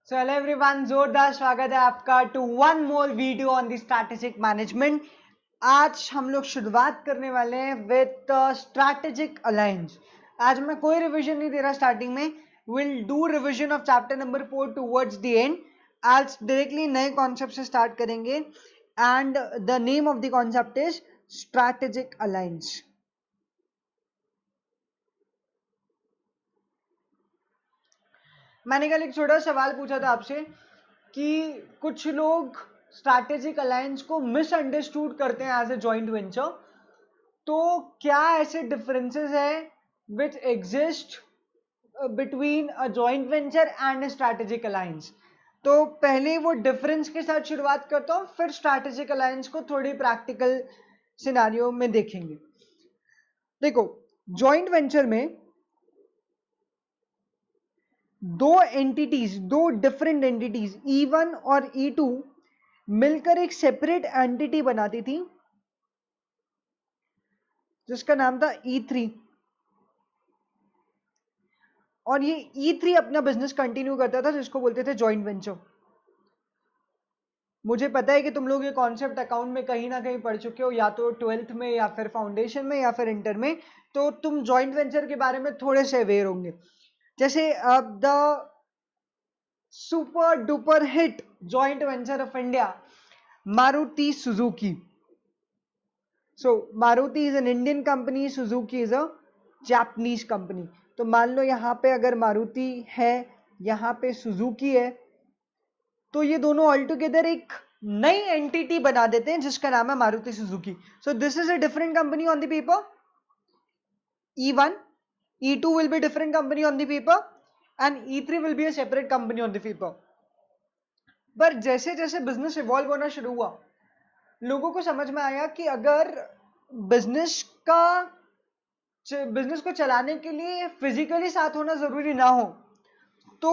So hello everyone, जोरदार स्वागत है आपका to one more video on the strategic management. आज हम लोग शुरुआत करने वाले हैं विद स्ट्रैटेजिक अलायंस। आज मैं कोई रिवीजन नहीं दे रहा स्टार्टिंग में। Will do revision of chapter number 4 towards the end. आज डायरेक्टली नए कॉन्सेप्ट से स्टार्ट करेंगे and the name of the concept is strategic alliance. मैंने कल एक छोटा सवाल पूछा था आपसे कि कुछ लोग स्ट्रैटेजिक अलायंस को मिसअंडरस्टूड करते हैं एज ए जॉइंट वेंचर। तो क्या ऐसे डिफरेंसेस है which exist between a joint venture and a strategic alliance? तो पहले वो डिफरेंस के साथ शुरुआत करता हूँ, फिर स्ट्रैटेजिक अलायंस को थोड़ी प्रैक्टिकल सिनारियो में देखेंगे। देखो, जॉइंट वेंचर में दो डिफरेंट एंटिटीज E1 और E2 मिलकर एक सेपरेट एंटिटी बनाती थी जिसका नाम था E3। और ये E3 अपना बिजनेस कंटिन्यू करता था जिसको बोलते थे जॉइंट वेंचर। मुझे पता है कि तुम लोग ये कॉन्सेप्ट अकाउंट में कहीं ना कहीं पढ़ चुके हो, या तो 12th में या फिर फाउंडेशन में या फिर इंटर में। तो तुम जॉइंट वेंचर के बारे में थोड़े से अवेयर होंगे। जैसे अब the super duper hit joint venture of India, Maruti Suzuki. So Maruti is an Indian company, Suzuki is a Japanese company. तो मान लो यहाँ पे अगर मारुति है, यहाँ पे सुजुकी है, तो ये दोनों ऑल टुगेदर एक नई एंटिटी बना देते हैं जिसका नाम है Maruti Suzuki. So this is a different company on the paper. E1, E2 will be different company on the paper and E3 will be a separate company on the paper. पर जैसे जैसे बिजनेस इवॉल्व होना शुरू हुआ, लोगों को समझ में आया कि अगर बिजनेस को चलाने के लिए फिजिकली साथ होना जरूरी ना हो, तो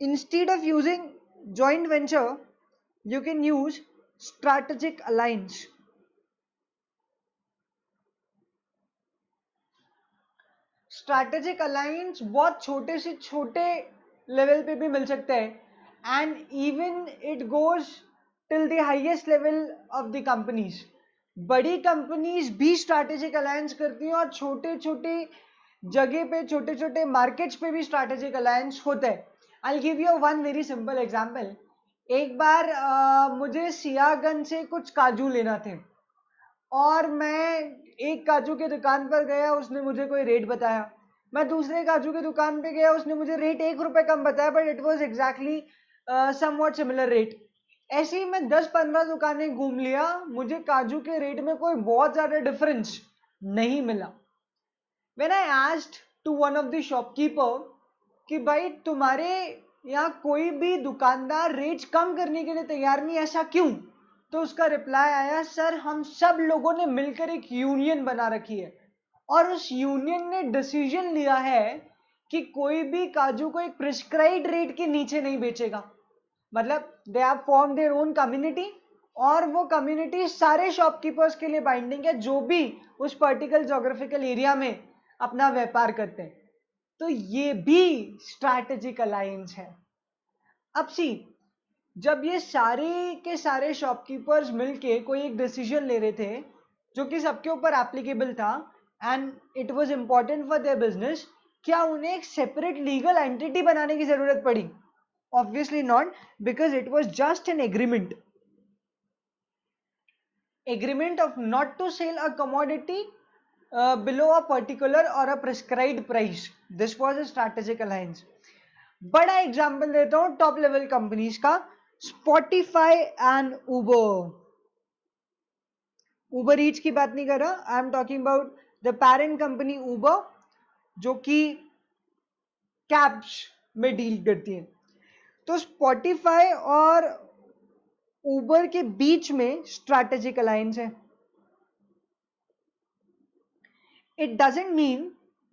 instead of using joint venture you can use strategic alliance. Strategic alliance बहुत छोटे से छोटे लेवल पे भी मिल सकते हैं and even it goes till the highest level of the companies. बड़ी कंपनीज भी स्ट्रैटेजिक अलायंस करती हैं और छोटे छोटे जगह पे, छोटे छोटे मार्केट्स पे भी स्ट्रैटेजिक अलायंस होता है। आई will give you one very simple example. एक बार मुझे सियागंज से कुछ काजू लेना थे और मैं एक काजू के दुकान पर गया, उसने मुझे कोई रेट बताया। मैं दूसरे काजू के दुकान पे गया, उसने मुझे रेट 1 रुपए कम बताया, but it was exactly somewhat similar rate. ऐसे ही मैं 10-15 दुकानें घूम लिया, मुझे काजू के रेट में कोई बहुत ज्यादा डिफरेंस नहीं मिला। When I asked to one of the shopkeeper कि भाई तुम्हारे यहाँ कोई भी दुकानदार रेट कम करने के लिए तैयार नहीं, ऐसा क्यों? तो उसका रिप्लाई आया, सर हम सब लोगों ने मिलकर एक यूनियन बना रखी है और उस यूनियन ने डिसीजन लिया है कि कोई भी काजू को एक प्रिस्क्राइब्ड रेट के नीचे नहीं बेचेगा। मतलब they have form their own community और वो कम्युनिटी सारे शॉपकीपर्स के लिए बाइंडिंग है जो भी उस पर्टिकुलर ज्योग्राफिकल एरिया में अपना व्यापार करते हैं। तो ये भी स्ट्रैटेजिक अलायंस है। अब सी, जब ये सारे के सारे शॉपकीपर्स मिलके कोई एक डिसीजन ले रहे थे जो कि सबके ऊपर एप्लीकेबल था and it was important for their business, क्या उन्हें एक सेपरेट लीगल एंटिटी बनाने की जरूरत पड़ी? Obviously not, because it was just an agreement of not to sell a commodity below a particular or a prescribed price. This was a strategic alliance. बड़ा example देता हूं टॉप लेवल कंपनीज का, Spotify and Uber. Uber Eats की बात नहीं कर रहा, I am talking about the parent company Uber, जो कि कैब्स में डील करती है। तो स्पॉटिफाई और उबर के बीच में स्ट्रैटेजिक अलायंस है। इट डजेंट मीन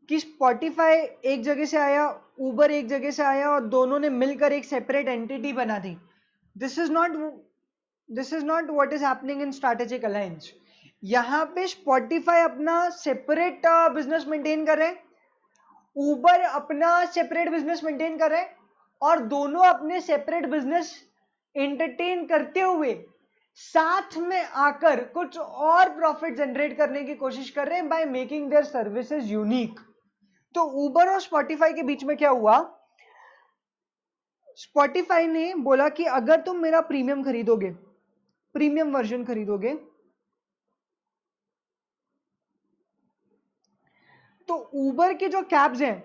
कि स्पॉटिफाई एक जगह से आया, उबर एक जगह से आया और दोनों ने मिलकर एक सेपरेट एंटिटी बना दी। This is not what is happening in strategic alliance. यहां पे स्पॉटिफाई अपना सेपरेट बिजनेस मेंटेन कर रहे हैं, उबर अपना सेपरेट बिजनेस मेंटेन कर रहे हैं और दोनों अपने सेपरेट बिजनेस एंटरटेन करते हुए साथ में आकर कुछ और प्रॉफिट जनरेट करने की कोशिश कर रहे हैं by making their services unique. तो उबर और स्पॉटिफाई के बीच में क्या हुआ, स्पॉटिफाई ने बोला कि अगर तुम मेरा प्रीमियम खरीदोगे, प्रीमियम वर्जन खरीदोगे, तो उबर के जो कैब्स हैं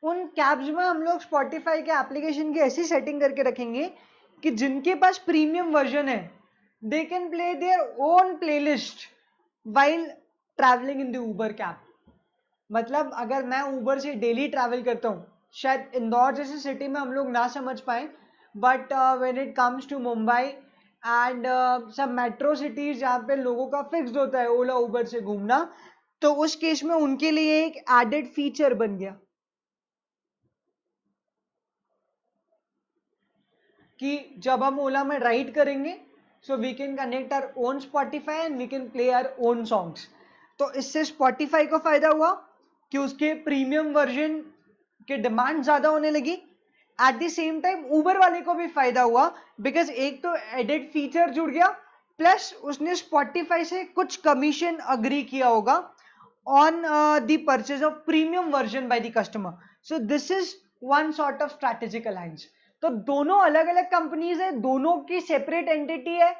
उन कैब्स में हम लोग स्पॉटिफाई के एप्लीकेशन की ऐसी सेटिंग करके रखेंगे कि जिनके पास प्रीमियम वर्जन है they can play their own playlist while travelling in the Uber cab. मतलब अगर मैं उबर से डेली ट्रैवल करता हूँ, शायद इंदौर जैसी सिटी में हम लोग ना समझ पाए, but when it comes to Mumbai and सब मेट्रो सिटीज जहाँ पे लोगों का फिक्स्ड होता है ओला उबर से घूमना, तो उस केस में उनके लिए एक एडेड फीचर बन गया कि जब हम ओला में राइड करेंगे so we can connect our own Spotify and we can play our own songs. तो इससे स्पॉटिफाई को फायदा हुआ कि उसके प्रीमियम वर्जन की डिमांड ज्यादा होने लगी। एट द सेम टाइम उबर वाले को भी फायदा हुआ बिकॉज एक तो एडेड फीचर जुड़ गया, प्लस उसने स्पॉटिफाई से कुछ कमीशन अग्री किया होगा on the purchase of premium version by the customer. So this is one sort of strategic alliance. तो दोनों अलग अलग कंपनीज है, दोनों की सेपरेट एंटिटी है,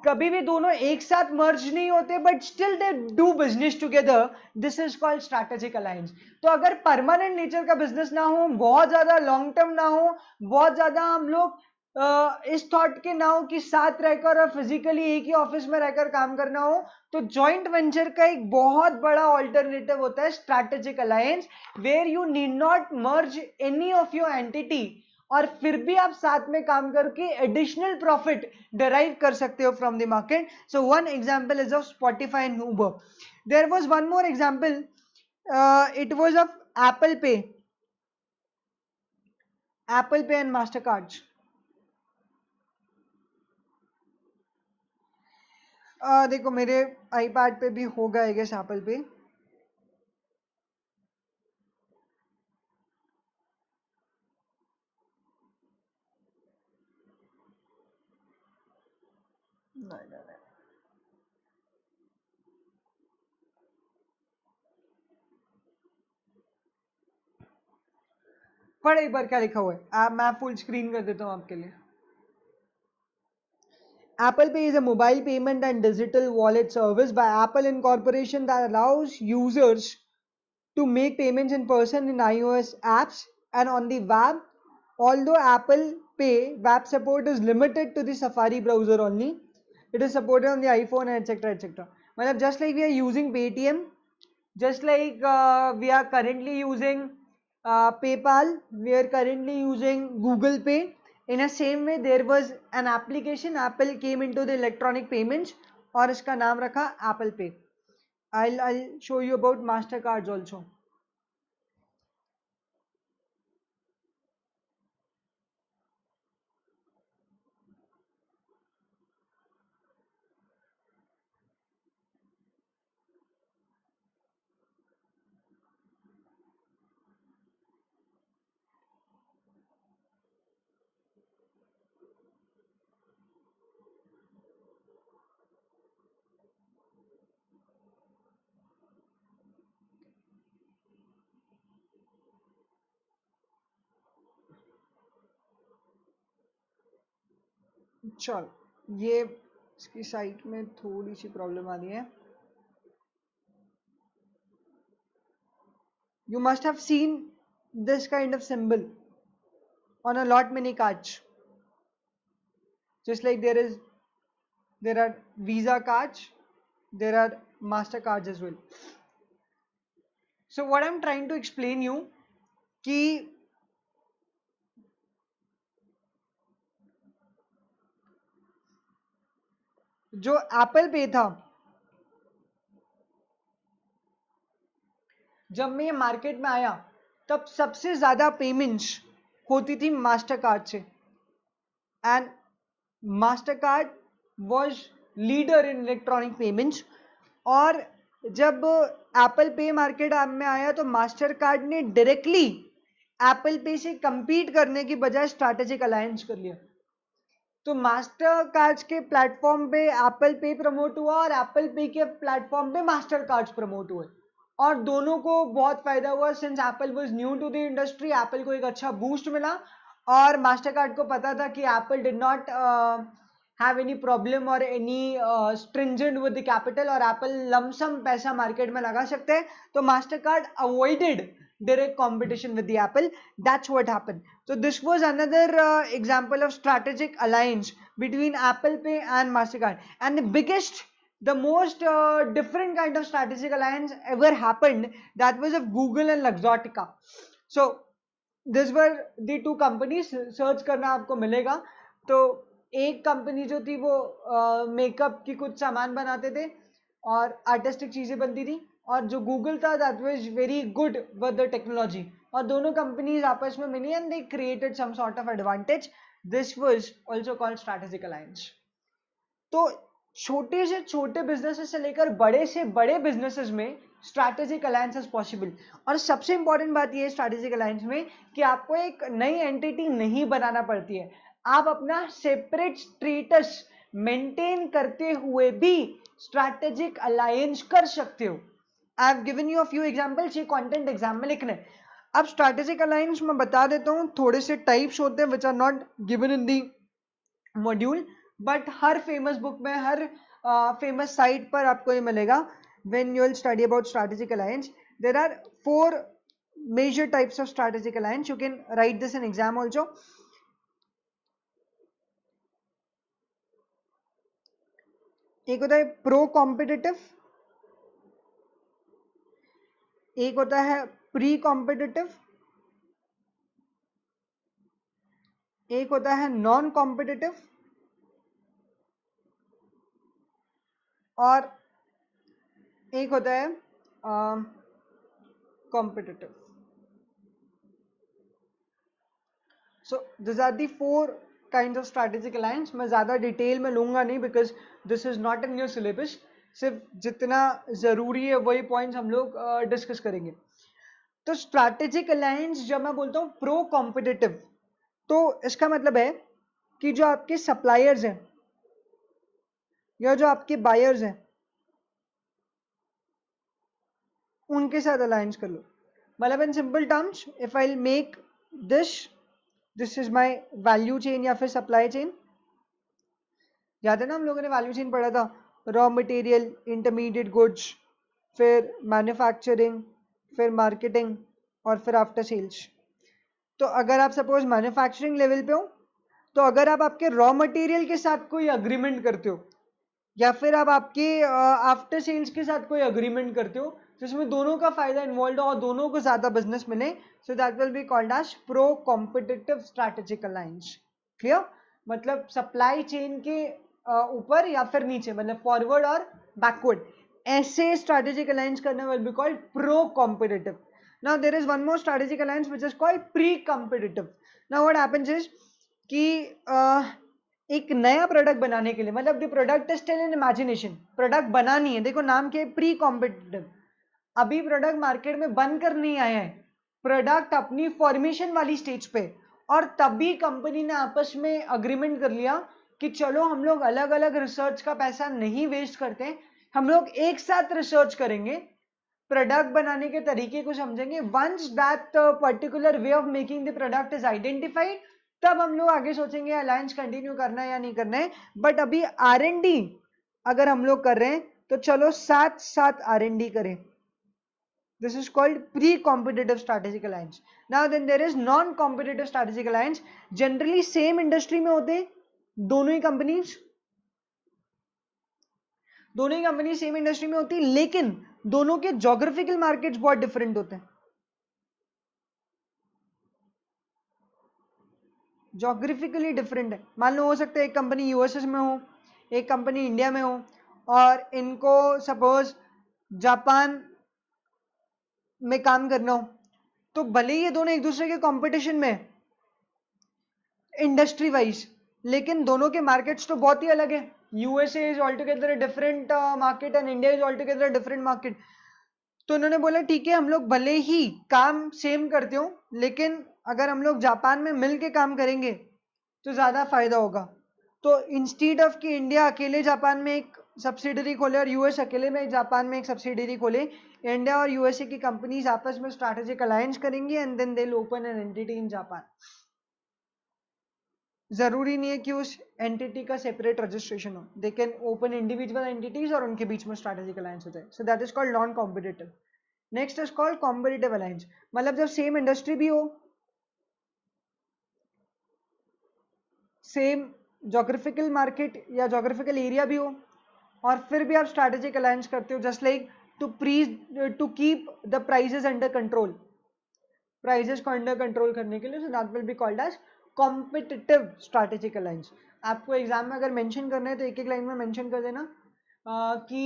कभी भी दोनों एक साथ मर्ज नहीं होते, but still they do business together. This is called strategic alliance. तो अगर परमानेंट नेचर का बिजनेस ना हो, बहुत ज्यादा लॉन्ग टर्म ना हो, बहुत ज्यादा हम लोग इस थॉट के ना हो कि साथ रहकर और फिजिकली एक ही ऑफिस में रहकर काम करना हो, तो जॉइंट वेंचर का एक बहुत बड़ा ऑल्टरनेटिव होता है strategic alliance, where you need not merge any of your entity और फिर भी आप साथ में काम करके एडिशनल प्रॉफिट derive कर सकते हो from the market. So one example is of Spotify and Uber. There was one more example. It was of Apple Pay, Apple Pay and Mastercards. देखो मेरे iPad पे भी होगा I guess Apple Pay. नहीं पढ़ एक बार क्या लिखा हुआ है, मैं फुल स्क्रीन कर देता हूँ आपके लिए। Apple Pay is a mobile payment and digital wallet service by Apple Incorporation that allows users to make payments in person in iOS apps and on the web. Although Apple Pay web support is limited to the Safari browser only, it is supported on the iPhone, etc. etc. Matlab, just like we are using Paytm, just like we are currently using PayPal, we are currently using Google Pay. In a same way, there was an application, Apple came into the electronic payments और इसका नाम रखा Apple Pay. I'll show you about Mastercards also. चल ये इसकी site में थोड़ी सी problem आ रही है। You must have seen this kind of symbol on a lot many cards. Just like there are Visa cards, there are Mastercards as well. So what I'm trying to explain you कि जो Apple पे था, जब मैं ये market में आया तब सबसे ज्यादा पेमेंट्स होती थी मास्टर कार्ड से and master card was leader in electronic payments. और जब एप्पल पे मार्केट में आया तो मास्टर कार्ड ने डायरेक्टली एप्पल पे से compete करने की बजाय स्ट्रैटेजिक अलायंस कर लिया। तो मास्टर कार्ड्स के प्लेटफॉर्म पे एप्पल पे प्रमोट हुआ और एप्पल पे के प्लेटफॉर्म पे मास्टर कार्ड्स प्रमोट हुए और दोनों को बहुत फायदा हुआ। Since Apple was new to the industry, Apple को एक अच्छा बूस्ट मिला और मास्टर कार्ड को पता था कि Apple did not have any problem और any stringent with the capital और एप्पल लमसम पैसा मार्केट में लगा सकते हैं, तो Mastercard avoided direct competition with the Apple. That's what happened. So this was another example of strategic alliance between Apple Pay and Mastercard. And the biggest, the most different kind of strategic alliance ever happened, that was of Google and Luxottica. So these were the two companies. Search करना आपको मिलेगा। तो एक company जो थी वो makeup की कुछ सामान बनाते थे और आर्टिस्टिक चीजें बनती थी, और जो गूगल था that was very good with the technology, और दोनों कंपनीज आपस में मिली and they created some sort of advantage. This was also called strategic alliance. तो छोटे से छोटे बिजनेसेस से लेकर बड़े से बड़े बिजनेसेस में स्ट्रैटेजिक अलायंस इज पॉसिबल। और सबसे इंपॉर्टेंट बात यह है स्ट्रैटेजिक अलायंस में कि आपको एक नई एंटिटी नहीं बनाना पड़ती है, आप अपना सेपरेट स्टेटस मेंटेन करते हुए भी स्ट्रैटेजिक अलायंस कर सकते हो। I have given you a few examples, ये कंटेंट एग्जाम में लिखना है। अब स्ट्रैटेजिक अलायंस मैं बता देता हूँ, थोड़े से टाइप्स होते हैं which are not given in the module, but हर फेमस बुक में, हर फेमस साइट पर आपको ये मिलेगा। When you will study about strategic alliance, there are 4 major types of strategic alliance. You can write this in exam also. एक होता है प्रो कॉम्पिटिटिव, एक होता है प्री कॉम्पिटिटिव, एक होता है नॉन कॉम्पिटिटिव, और एक होता है competitive. So this are the 4 kinds of strategic alliance. मैं ज़्यादा डिटेल में लूंगा नहीं because this is not in your syllabus, सिर्फ जितना ज़रूरी है वही पॉइंट्स हम लोग डिस्कस करेंगे। तो स्ट्रैटेजिक अलायंस जब मैं बोलता हूँ प्रो कॉम्पिटिटिव, तो इसका मतलब है कि जो आपके सप्लायर्स हैं या जो आपके बायर्स हैं उनके साथ अलायंस कर लो। मतलब in simple terms, if I make this is my value chain या फिर सप्लाई चेन। याद है ना हम लोगों ने वैल्यू चेन पढ़ा था, रॉ मटेरियल, इंटरमीडिएट गुड्स, फिर मैन्युफैक्चरिंग, फिर मार्केटिंग और फिर आफ्टर सेल्स। तो अगर आप सपोज मैन्युफैक्चरिंग लेवल पे हो, तो अगर आप आपके रॉ मटेरियल के साथ कोई अग्रीमेंट करते हो या फिर आप आपके आफ्टर सेल्स के साथ कोई अग्रीमेंट करते हो जिसमें दोनों का फायदा इन्वॉल्व हो और दोनों को ज्यादा बिजनेस मिले, so that will be called as pro competitive strategic alliance. Clear? मतलब सप्लाई चेन के ऊपर या फिर नीचे, मतलब फॉरवर्ड और बैकवर्ड, ऐसे स्ट्रैटेजिक अलायंस करना will be called pro competitive. Now there is one more strategic alliance which is called pre competitive. Now what happens is कि एक नया प्रोडक्ट बनाने के लिए, मतलब the product is still in imagination, product बनानी है, देखो नाम क्या है, प्री कॉम्पिटिटिव। अभी प्रोडक्ट मार्केट में बनकर नहीं आया है, प्रोडक्ट अपनी फॉर्मेशन वाली स्टेज पे, और तभी कंपनी ने आपस में अग्रीमेंट कर लिया कि चलो हम लोग अलग अलग रिसर्च का पैसा नहीं वेस्ट करते, हम लोग एक साथ रिसर्च करेंगे, प्रोडक्ट बनाने के तरीके को समझेंगे। Once that particular way of making the product is identified, तब हम लोग आगे सोचेंगे अलायंस कंटिन्यू करना है या नहीं करना है। बट अभी R&D अगर हम लोग कर रहे हैं तो चलो साथ साथ R&D करें। This is called pre-competitive strategic alliance. Now then there is non-competitive strategic alliance. Generally same industry में होते हैं दोनों ही कंपनीज, दोनों ही कंपनी सेम इंडस्ट्री में होती है, लेकिन दोनों के जोग्राफिकल मार्केट्स बहुत डिफरेंट होते हैं। जोग्राफिकली डिफरेंट है। मान लो हो सकता है एक कंपनी यूएसए में हो, एक कंपनी इंडिया में हो, और इनको सपोज जापान में काम करना हो, तो भले ही ये दोनों एक दूसरे के कंपटीशन में इंडस्ट्री वाइज, लेकिन दोनों के मार्केट्स तो बहुत ही अलग है। USA is all together different market and India is all together different market. तो उन्होंने बोला ठीक है, हम लोग भले ही काम सेम करते हो, लेकिन अगर हम लोग जापान में मिल के काम करेंगे तो ज़्यादा फायदा होगा। तो इंस्टीड ऑफ कि इंडिया अकेले जापान में एक सब्सिडरी खोले और यूएस अकेले में जापान में एक सब्सिडरी खोले, इंडिया और यूएसए की कंपनीज आपस में स्ट्रैटेजिक अलायंस करेंगी and then they will open an entity in Japan. जरूरी नहीं है कि उस एंटिटी का सेपरेट रजिस्ट्रेशन हो, दे कैन ओपन इंडिविजुअल एंटिटीज और उनके बीच में स्ट्रैटेजिक अलायंस होता है। सो that is called non competitive. Next is called competitive alliance, मतलब जब सेम इंडस्ट्री भी हो, सेम जोग्राफिकल मार्केट या जोग्राफिकल एरिया भी हो, और फिर भी आप स्ट्रैटेजिक अलायंस करते हो, just like to keep the prices under control, prices को अंडर कंट्रोल करने के लिए। So that will be called as competitive strategic alliance. आपको एग्जाम में अगर मेंशन करना है तो एक एक लाइन में मेंशन कर देना कि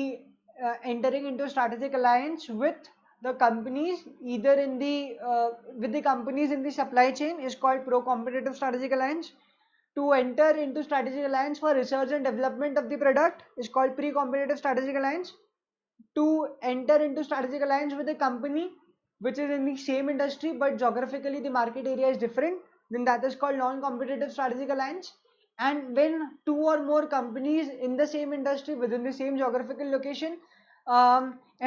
entering into strategic alliance with the companies either in the with the companies in the supply chain is called pro competitive strategic alliance. To enter into strategic alliance for research and development of the product is called pre competitive strategic alliance. To enter into strategic alliance with a company which is in the same industry but geographically the market area is different, then that is called non competitive strategic alliance. And when two or more companies in the same industry within the same geographical location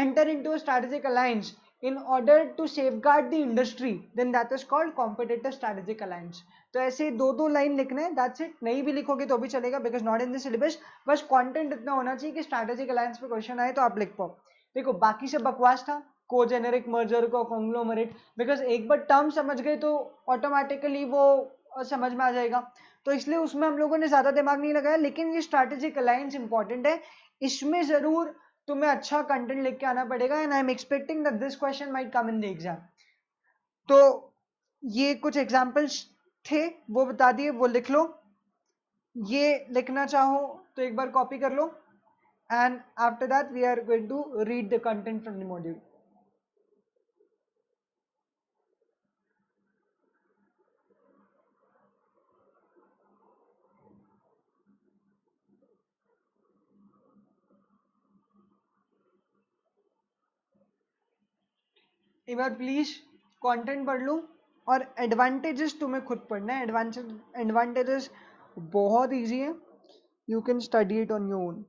enter into a strategic alliance in order to safeguard the industry, then that is called competitive strategic alliance. तो ऐसे दो दो line लिखना है, that's it. नहीं भी लिखोगे तो भी चलेगा because not in the syllabus, बस कंटेंट इतना होना चाहिए कि स्ट्रैटेजिक अलायंस पे क्वेश्चन आए तो आप लिख पाओ। देखो बाकी सब बकवास था, को जेनेरिक मर्जर को कॉन्ग्लोमरेट, बिकॉज एक बार टर्म समझ गए तो ऑटोमेटिकली वो समझ में आ जाएगा, तो इसलिए उसमें हम लोगों ने ज्यादा दिमाग नहीं लगाया। लेकिन ये स्ट्रैटेजिक अलायंस इंपॉर्टेंट है, इसमें जरूर तुम्हें अच्छा कंटेंट लिख के आना पड़ेगा and I am expecting that this question might come in the exam. तो ये कुछ एग्जांपल्स थे, वो बता दिए, वो लिख लो। ये लिखना चाहो तो एक बार कॉपी कर लो and after that we are going to read the content from the module. एक बार प्लीज कंटेंट पढ़ लो और एडवांटेजेस तुम्हें खुद पढ़ना है। एडवांटेजेस बहुत इजी है, you can study it on your own.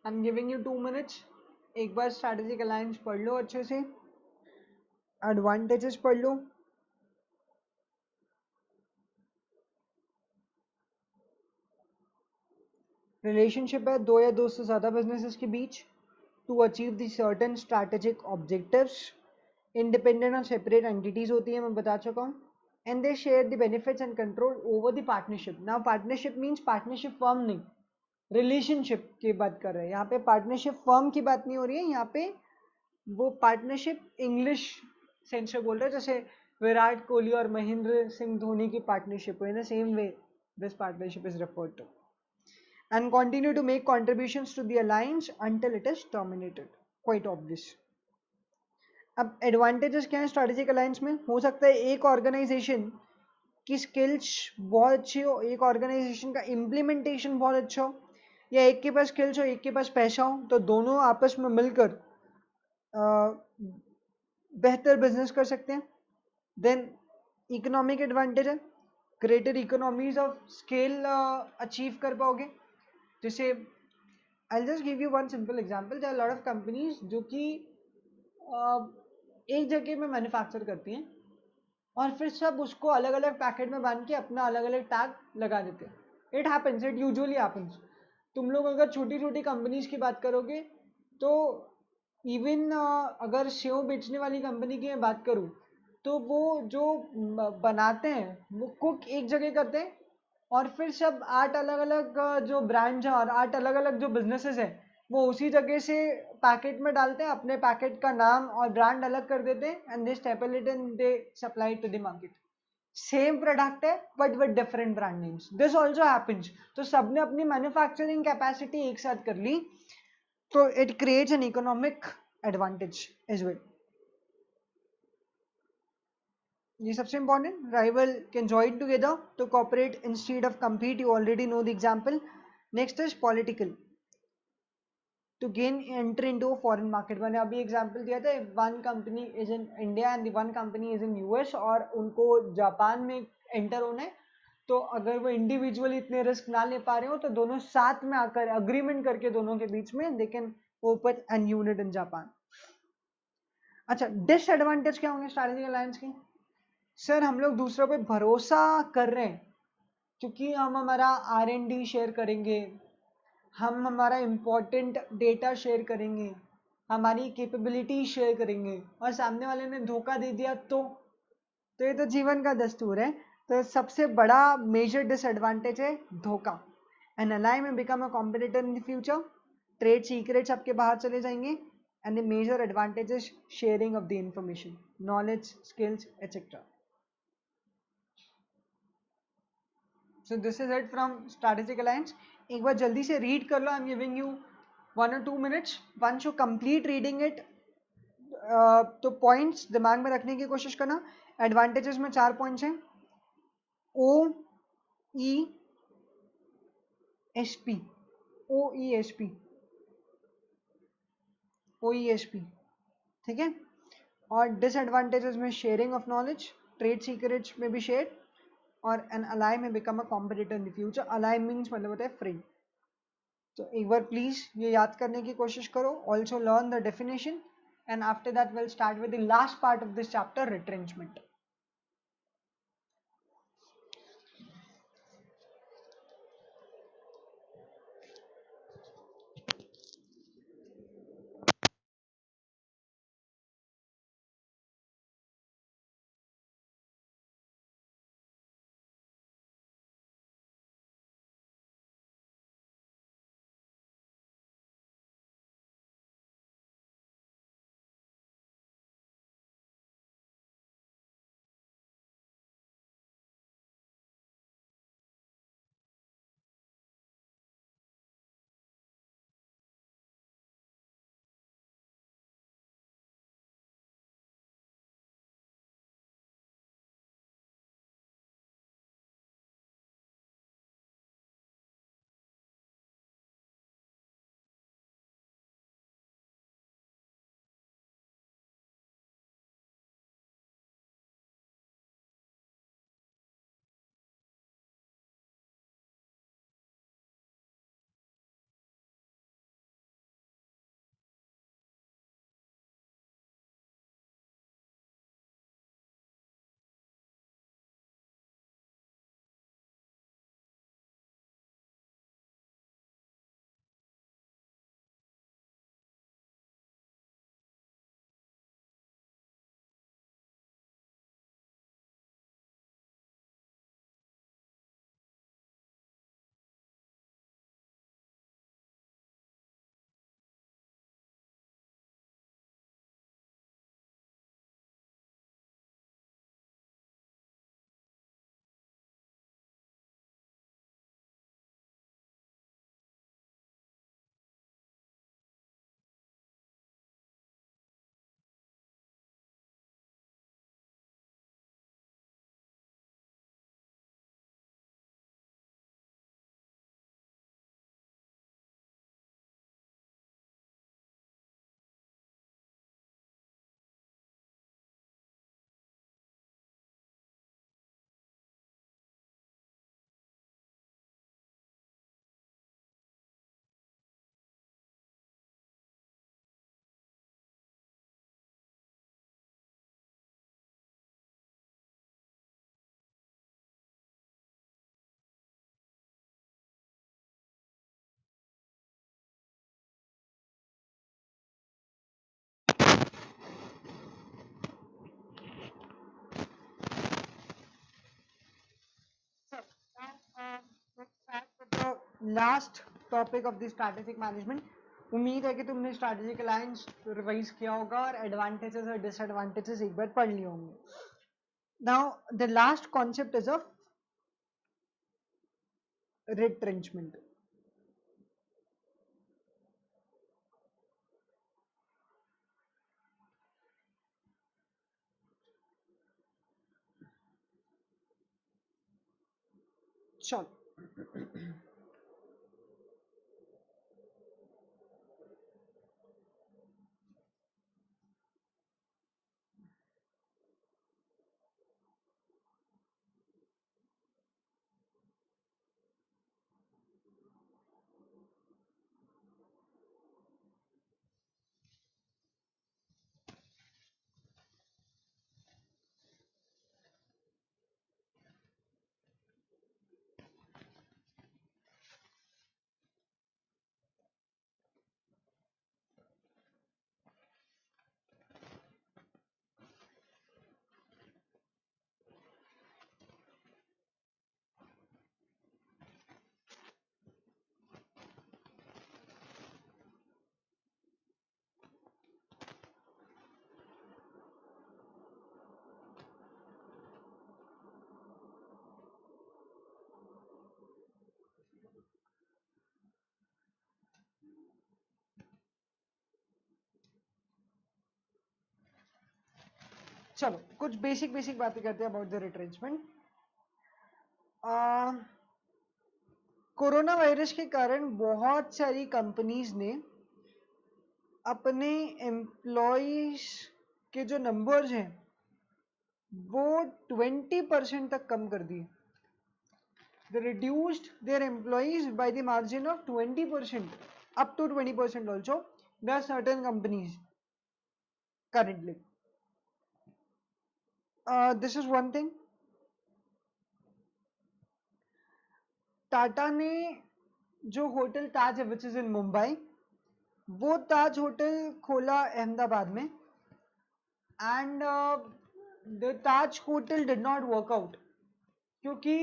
I am giving you 2 minutes, एक बार स्ट्रैटेजिक अलायंस पढ़ लो अच्छे से, एडवांटेजेस पढ़ लो, रिलेशनशिप है दो या दो से ज़्यादा बिजनेसेस के बीच to achieve the certain strategic objectives, independent और सेपरेट एंटिटीज होती है, मैं बता चुका हूँ, and they share the benefits and control over the partnership. Now partnership means partnership firm नहीं, रिलेशनशिप की बात कर रहे हैं यहाँ पे, पार्टनरशिप फर्म की बात नहीं हो रही है यहाँ पे, वो पार्टनरशिप इंग्लिश सेंस में बोल रहे हैं, जैसे विराट कोहली और महेंद्र सिंह धोनी की partnership in the same way this partnership is referred to, and continue to make contributions to the alliance until it is terminated. Quite obvious. अब एडवांटेजेस क्या है स्ट्रैटेजिक अलायंस में? हो सकता है एक ऑर्गेनाइजेशन की स्किल्स बहुत अच्छी हो, एक ऑर्गेनाइजेशन का इम्प्लीमेंटेशन बहुत अच्छा हो, या एक के पास स्किल्स हो एक के पास पैसा हो, तो दोनों आपस में मिलकर बेहतर बिजनेस कर सकते हैं। देन इकोनॉमिक एडवांटेज है, greater economies of scale achieve कर पाओगे। जैसे I'll just give you one simple example. There are a lot of companies जो कि एक जगह में मैन्युफैक्चर करती हैं और फिर सब उसको अलग अलग पैकेट में बांध के अपना अलग अलग टैग लगा देते हैं। It happens, it usually happens. तुम लोग अगर छोटी छोटी कंपनीज की बात करोगे तो इवन अगर सेव बेचने वाली कंपनी की मैं बात करूँ तो वो जो बनाते हैं वो कुक एक जगह करते हैं और फिर सब 8 अलग अलग जो ब्रांड्स हैं और 8 अलग अलग जो बिजनेसेस हैं वो उसी जगह से पैकेट में डालते हैं, अपने पैकेट का नाम और ब्रांड अलग कर देते हैं and they staple it and they supply to the market. Same product है but with different brand names, this also happens. तो सबने अपनी मैन्युफैक्चरिंग कैपेसिटी एक साथ कर ली So it creates an economic advantage as well. ये सबसे important, rival can join together to cooperate instead of compete. You already know the example. Next is political. To gain entry into a foreign market. मैंने अभी example दिया था, one company is in India and one company is in US और उनको Japan में enter होना है, तो अगर वो इंडिविजुअली इतने रिस्क ना ले पा रहे हो तो दोनों साथ में आकर अग्रीमेंट करके दोनों के बीच में they can open an unit in Japan. अच्छा, डिसएडवांटेज क्या होंगे स्ट्रैटेजिक अलायंस की? सर हम लोग दूसरों पे भरोसा कर रहे हैं क्योंकि हम हमारा R&D शेयर करेंगे, हम हमारा इम्पोर्टेंट डेटा शेयर करेंगे, हमारी कैपेबिलिटी शेयर करेंगे और सामने वाले ने धोखा दे दिया तो ये तो जीवन का दस्तूर है. तो सबसे बड़ा मेजर डिसएडवांटेज है धोखा. An ally may become a competitor in the future. Trade secrets आपके बाहर चले जाएंगे. And the major advantage is sharing of the information, knowledge, skills etcetera. So this is it from strategic alliance. एक बार जल्दी से read कर लो. I am giving you 1 or 2 minutes. Once you complete reading it तो points दिमाग में रखने की कोशिश करना. एडवांटेजेस में 4 पॉइंट्स हैं. O E S P, O E S P, O E S P, ठीक है. और डिसएडवांटेजेस में sharing of knowledge, trade secrets में भी शेयर, और an ally may become a competitor in the future. Ally means मतलब होता है फ्रेंड. तो एक बार प्लीज ये याद करने की कोशिश करो. Also learn the definition and after that will start with the last part of this chapter, retrenchment. Last topic of the strategic management. उम्मीद है कि तुमने स्ट्रैटेजिक अलायंस रिवाइज किया होगा और एडवांटेजेस और डिसएडवांटेजेस एक बार पढ़ लिए होंगे. Now the last concept is of retrenchment. चलो चलो कुछ बेसिक बेसिक बातें करते हैं about the retrenchment. Corona virus के कारण बहुत सारी कंपनीज ने अपने एम्प्लॉयज के जो नंबर्स हैं वो 20% तक कम कर दिए। They reduced their employees by the margin of 20%, up to 20% also. There are certain companies currently. This is one thing. Tata ने जो होटल ताज है विच इज इन मुंबई, वो ताज होटल खोला अहमदाबाद में, and the Taj hotel did not work out, क्योंकि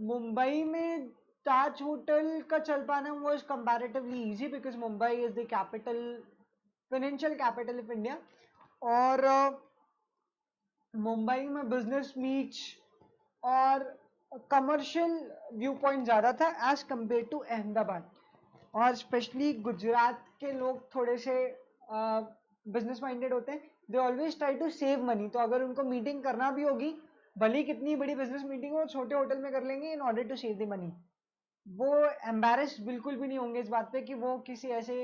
मुंबई में ताज hotel का चल पाना was comparatively easy because Mumbai is the capital, financial capital of India, और मुंबई में बिजनेस मीट्स और कमर्शियल व्यू पॉइंट ज़्यादा था एज कम्पेयर टू अहमदाबाद। और स्पेशली गुजरात के लोग थोड़े से बिजनेस माइंडेड होते हैं, they always try to save money. तो अगर उनको मीटिंग करना भी होगी, भले कितनी बड़ी बिजनेस मीटिंग हो, छोटे होटल में कर लेंगे in order to save the money. वो एम्बेरस बिल्कुल भी नहीं होंगे इस बात पे कि वो किसी ऐसे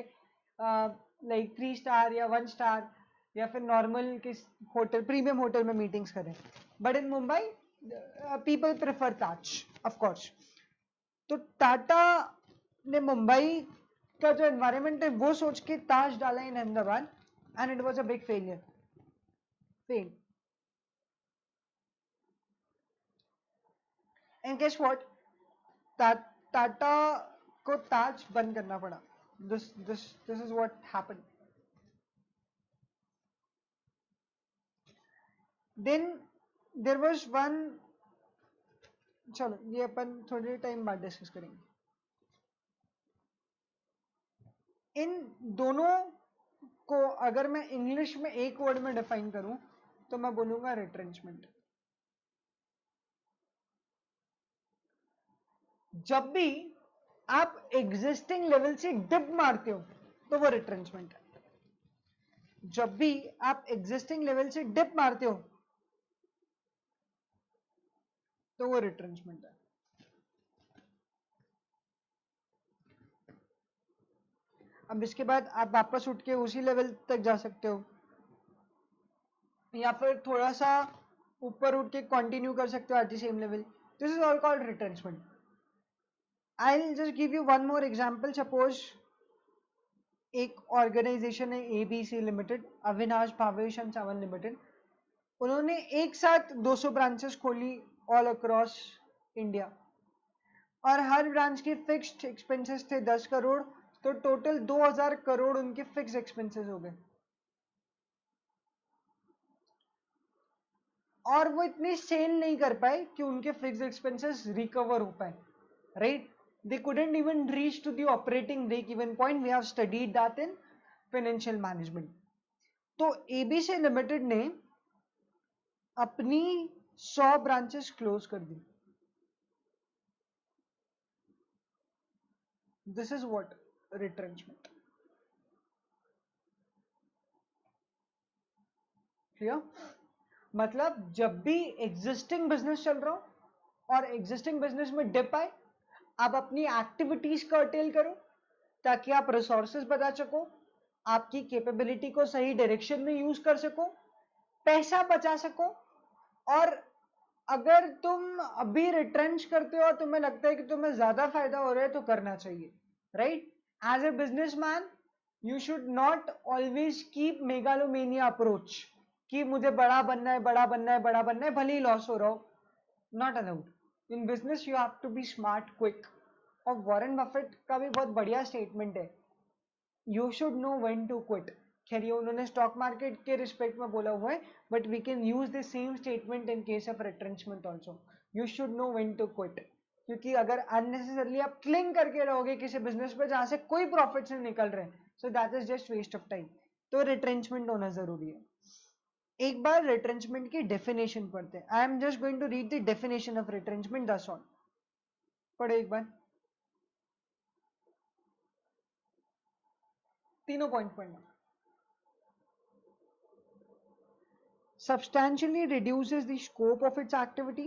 लाइक 3 स्टार या 1 स्टार या फिर नॉर्मल किस होटल, प्रीमियम होटल में मीटिंग्स करें। But in Mumbai people prefer Taj of course. तो टाटा ने मुंबई का जो एनवायरनमेंट है वो सोच के ताज डाला in Ahmedabad, and it was a big failure. And guess what, Tata को ताज बंद करना पड़ा। This is what happened. Then there was one, चलो ये अपन थोड़े टाइम बाद डिस्कस करेंगे। इन दोनों को अगर मैं इंग्लिश में एक वर्ड में डिफाइन करूं तो मैं बोलूंगा रिट्रेंचमेंट। जब भी आप एग्जिस्टिंग लेवल से डिप मारते हो तो वो रिट्रेंचमेंट है। जब भी आप एग्जिस्टिंग लेवल से डिप मारते हो तो वो रिट्रेंचमेंट है। अब इसके बाद आप वापस उठ के उसी लेवल तक जा सकते हो, या फिर थोड़ा सा ऊपर उठ के कंटिन्यू कर सकते हो at the same level. This is all called retrenchment. I will just give you one more example. Suppose एक ऑर्गेनाइजेशन है ABC limited, Avinash Bhavesh and Chaman limited. उन्होंने एक साथ 200 ब्रांचेस खोली ऑल अक्रॉस इंडिया, और हर ब्रांच की फिक्स्ड एक्सपेंसेस थे 10 करोड़, तो टोटल 2000 करोड़ उनके फिक्स एक्सपेंसेस हो गए। और वो इतनी सेल नहीं कर पाए कि उनके फिक्स एक्सपेंसेस रिकवर हो पाए, right? They couldn't even reach to the operating break even point. We have studied that in financial management. तो ABC लिमिटेड ने अपनी 100 ब्रांचेस क्लोज कर दी। This is what retrenchment. Clear? मतलब जब भी एग्जिस्टिंग बिजनेस चल रहा हो और एग्जिस्टिंग बिजनेस में डिप आए आप अपनी एक्टिविटीज कर्टेल करो ताकि आप रिसोर्सेज बचा सको, आपकी कैपेबिलिटी को सही डायरेक्शन में यूज कर सको, पैसा बचा सको। और अगर तुम अभी रिट्रेंच करते हो और तुम्हें लगता है कि तुम्हें ज्यादा फायदा हो रहा है तो करना चाहिए, right? As a businessman you should not always keep megalomania approach कि मुझे बड़ा बनना है, बड़ा बनना है, बड़ा बनना है, भले ही लॉस हो रहा हो। Not allowed in business, you have to be smart, quick. और वॉरेन बफेट का भी बहुत बढ़िया स्टेटमेंट है, you should know when to quit. खैर ये उन्होंने स्टॉक मार्केट के रिस्पेक्ट में बोला हुआ है, but we can use the same statement in case of retrenchment also. You should know when to quit, क्योंकि अगर अननेसेसरली आप क्लिंग करके रहोगे किसी बिजनेस पे जहां से कोई प्रॉफिट्स नहीं निकल रहे, so that is just waste of time. तो रिट्रेंचमेंट होना जरूरी है। एक बार रिट्रेंचमेंट की डेफिनेशन पढ़ते हैं। I am just going to read the definition of retrenchment, that's all. पढ़े एक बार, तीनों पॉइंट पढ़ना। Substantially reduces the scope of its activity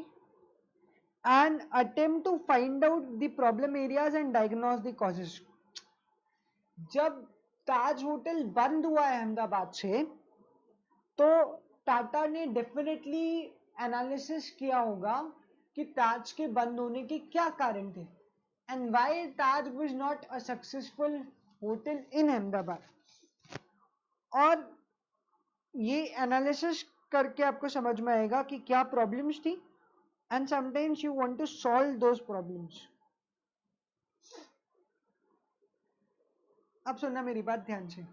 and attempt to find out the problem areas and diagnose the causes. जब ताज hotel बंद हुआ है अहमदाबाद से, तो टाटा ने डेफिनेटली एनालिसिस किया होगा कि ताज के बंद होने के क्या कारण थे and why Taj was not a successful hotel in Ahmedabad. और ये एनालिसिस करके आपको समझ में आएगा कि क्या प्रॉब्लम्स थी, and sometimes you want to solve those problems. अब सुनना मेरी बात ध्यान से।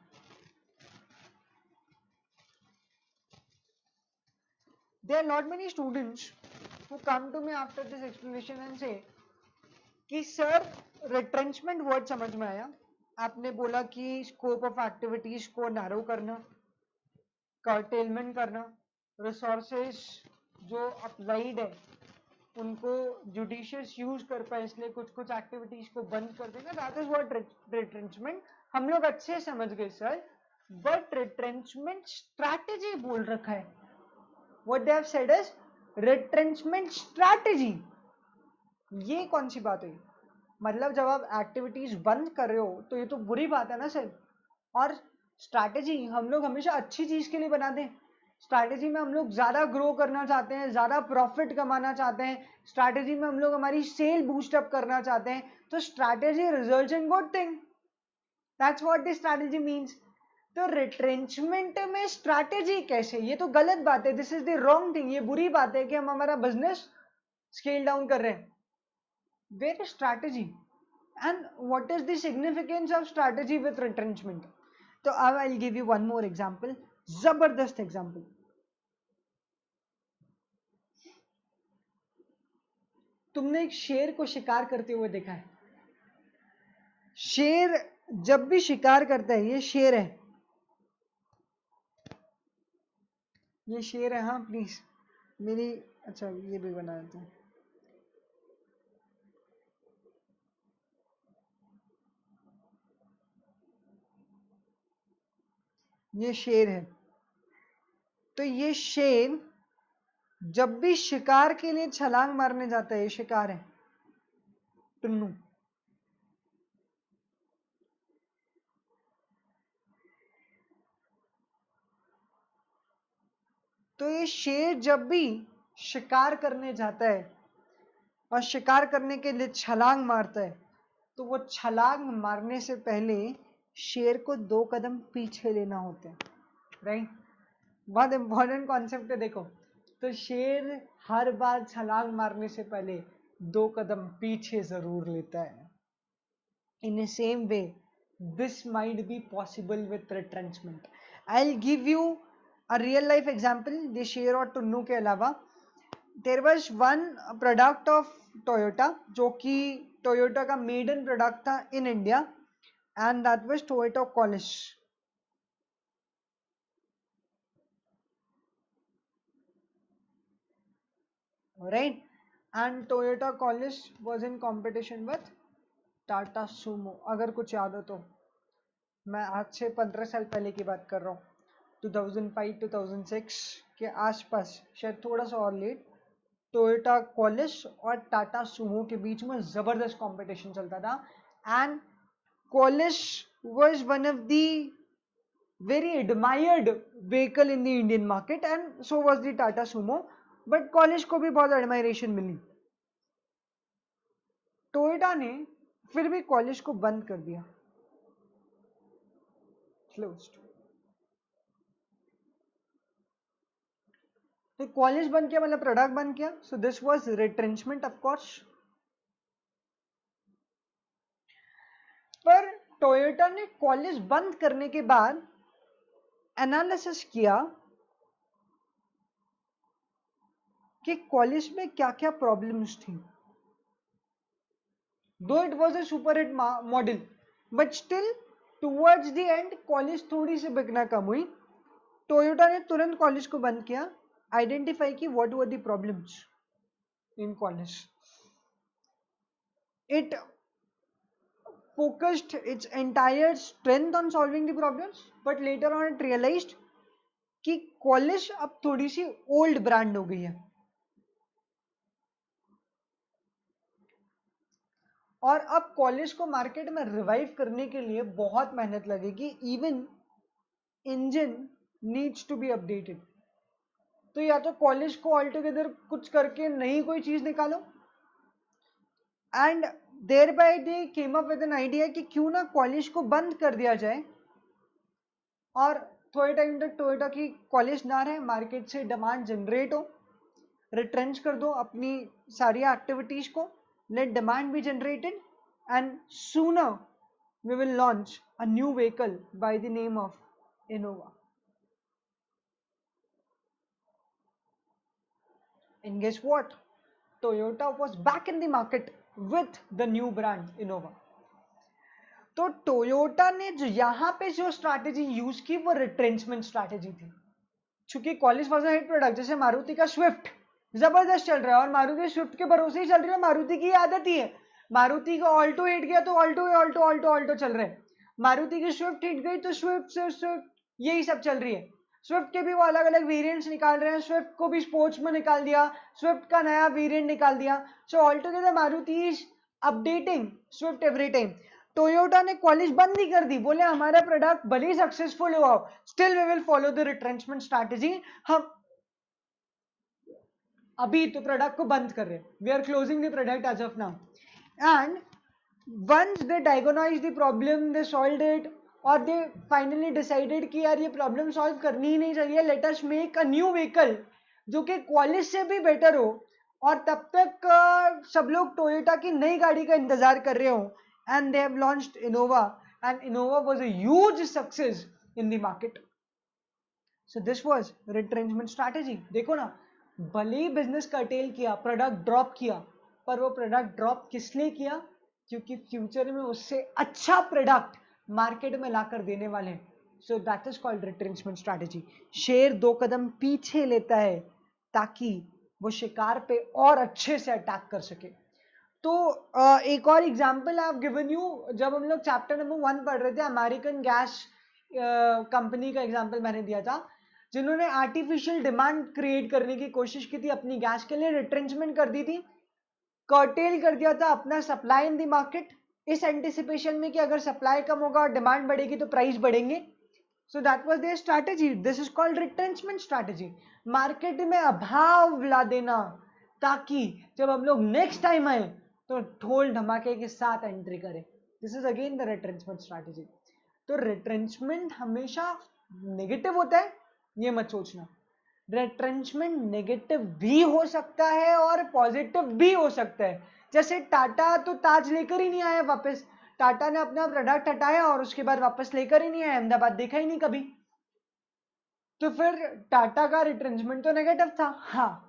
There are not many students who come to me after this explanation and say कि सर रिट्रेंचमेंट वर्ड समझ में आया, आपने बोला कि स्कोप ऑफ एक्टिविटीज को नैरो करना, कर्टेलमेंट करना, रिसोर्सेज जो अप्लाइड है उनको जुडिशियस यूज कर पाए, इसलिए कुछ कुछ एक्टिविटीज को बंद कर देना, दैट इज व्हाट रिट्रेंचमेंट। हम लोग अच्छे समझ गए सर, बट रिट्रेंचमेंट स्ट्रैटेजी बोल रखा है। What they have said is retrenchment strategy. ये कौन सी बात है? मतलब जब आप एक्टिविटीज बंद कर रहे हो तो ये तो बुरी बात है ना सर। और स्ट्रैटेजी हम लोग हमेशा अच्छी चीज के लिए बनाते हैं। स्ट्रैटेजी में हम लोग ज्यादा ग्रो करना चाहते हैं, ज्यादा प्रॉफिट कमाना चाहते हैं, स्ट्रैटेजी में हम लोग हमारी सेल बूस्ट अप करना चाहते हैं, तो strategy results in good thing, that's what the strategy means. तो रिट्रेंचमेंट में स्ट्रैटेजी कैसे? ये तो गलत बात है, this is the wrong thing. ये बुरी बात है कि हम हमारा बिजनेस स्केल डाउन कर रहे हैं। Where is strategy and what is the significance of strategy with retrenchment? तो अब I will give you one more example, जबरदस्त एग्जांपल। तुमने एक शेर को शिकार करते हुए देखा है? शेर जब भी शिकार करता है, ये शेर है, ये शेर है, हाँ प्लीज मेरी, अच्छा ये भी बना देते हैं। ये शेर है। तो ये शेर जब भी शिकार के लिए छलांग मारने जाता है, ये शिकार है टुन्नू। तो ये शेर जब भी शिकार करने जाता है और शिकार करने के लिए छलांग मारता है, तो वो छलांग मारने से पहले शेर को 2 कदम पीछे लेना होता है, राइट? बहुत इंपॉर्टेंट कॉन्सेप्ट है, देखो। तो शेर हर बार छलांग मारने से पहले 2 कदम पीछे जरूर लेता है। In the same way, this might be possible with retrenchment. I'll give you a real life example. The शेर और टुन्नू के अलावा there was one product of Toyota जो कि Toyota का मेडन प्रोडक्ट था in India, and that was Toyota Collis. Right? And Toyota Collis was in competition with Tata Sumo, अगर कुछ याद हो तो। मैं आज से 15 साल पहले की बात कर रहा हूँ, 2005-2006 के आसपास, शायद थोड़ा सा और लेट। टोयोटा कॉलिस और टाटा सुमो के बीच में जबरदस्त कंपटीशन चलता था and Collins was one of the very admired vehicle in the Indian market and so was the Tata Sumo, but Collins को भी बहुत एडमायरेशन मिली. टोयोटा ने फिर भी कॉलिस को बंद कर दिया, क्लोज्ड. तो कॉलिस बंद किया मतलब प्रोडक्ट बंद किया. So this was retrenchment of course. पर टोयोटा ने कॉलिस बंद करने के बाद एनालिसिस किया कि कॉलिस में क्या क्या प्रॉब्लम्स थी. दो it was a super hit model but still towards the end Collins थोड़ी सी बिकना कम हुई. टोयोटा ने तुरंत कॉलिस को बंद किया, आइडेंटिफाई की what were the problems in Collins. It focused its entire strength on solving the problems, but later on it realized कि Collins अब थोड़ी सी ओल्ड ब्रांड हो गई है और अब कॉलिस को मार्केट में रिवाइव करने के लिए बहुत मेहनत लगेगी. Even engine needs to be updated. तो या तो कॉलिस को ऑल टुगेदर कुछ करके नई कोई चीज निकालो and thereby they came up with an idea कि क्यों ना कॉलिस को बंद कर दिया जाए और थोड़े टाइम तक टोयोटा की कॉलिस ना रहे, मार्केट से डिमांड जनरेट हो, रिट्रेंच कर दो अपनी सारी एक्टिविटीज को, let demand be generated and sooner we will launch a new vehicle by the name of Innova. And guess what? Toyota was back in the market with the new brand Innova. तो Toyota ने जो यहां पे जो strategy use की वो retrenchment strategy थी. चूंकि Collins was a hit product, जैसे मारुति का स्विफ्ट जबरदस्त चल रहा है और मारुति स्विफ्ट के भरोसे ही चल रही है. मारुति की आदत ही है, मारुति का ऑल्टो हिट गया तो ऑल्टो ऑल्टो ऑल्टो ऑल्टो चल रहे हैं. मारुति की स्विफ्ट हिट गई तो स्विफ्ट यही सब चल रही है. स्विफ्ट के भी वो अलग अलग वेरिएंट्स निकाल रहे हैं. स्विफ्ट को भी स्पोर्ट्स में निकाल दिया, स्विफ्ट का नया वेरिएंट निकाल दिया. So all together Maruti is updating Swift every time. Toyota ने कॉलिस बंद नहीं कर दी, बोले हमारा प्रोडक्ट भले ही सक्सेसफुल हुआ, still we will follow the retrenchment strategy. हम अभी तो प्रोडक्ट को बंद कर रहे हैं, we are closing the product as of now. And once they diagnose the problem, they solved it और दे फाइनली डिसाइडेड कि यार ये प्रॉब्लम सॉल्व करनी ही नहीं चाहिए, let us make a new vehicle जो कि कॉलिस से भी बेटर हो. और तब तक सब लोग टोयोटा की नई गाड़ी का इंतजार कर रहे हो and they have launched Innova and Innova was a huge success in the market. So this was retrenchment strategy. देखो ना, भले ही बिजनेस कर्टेल किया, प्रोडक्ट ड्रॉप किया, पर वो प्रोडक्ट ड्रॉप किस लिए किया? क्योंकि फ्यूचर में उससे अच्छा प्रोडक्ट मार्केट में लाकर देने वाले हैं. सो that is called retrenchment strategy. शेर दो कदम पीछे लेता है ताकि वो शिकार पे और अच्छे से अटैक कर सके. तो एक और example I have given you. जब हम लोग चैप्टर नंबर 1 पढ़ रहे थे, अमेरिकन गैस कंपनी का एग्जांपल मैंने दिया था, जिन्होंने आर्टिफिशियल डिमांड क्रिएट करने की कोशिश की थी अपनी गैस के लिए, रिट्रेंचमेंट कर दी थी, कर्टेल कर दिया था अपना सप्लाई इन द मार्केट, इस एंटिसिपेशन में कि अगर सप्लाई कम होगा और डिमांड बढ़ेगी तो प्राइस बढ़ेंगे. So that was their strategy. This is called retrenchment strategy. Market में अभाव ला देना ताकि जब हम लोग नेक्स्ट टाइम आए तो ढोल धमाके के साथ एंट्री करें. This is again the retrenchment strategy. तो रिट्रेंचमेंट हमेशा नेगेटिव होता है, ये मत सोचना. रिट्रेंचमेंट नेगेटिव भी हो सकता है और पॉजिटिव भी हो सकता है. जैसे टाटा तो ताज लेकर ही नहीं आया वापस. टाटा ने अपना प्रोडक्ट हटाया और उसके बाद वापस लेकर ही नहीं आया, अहमदाबाद देखा ही नहीं कभी. तो फिर टाटा का रिट्रेंचमेंट तो नेगेटिव था. हाँ,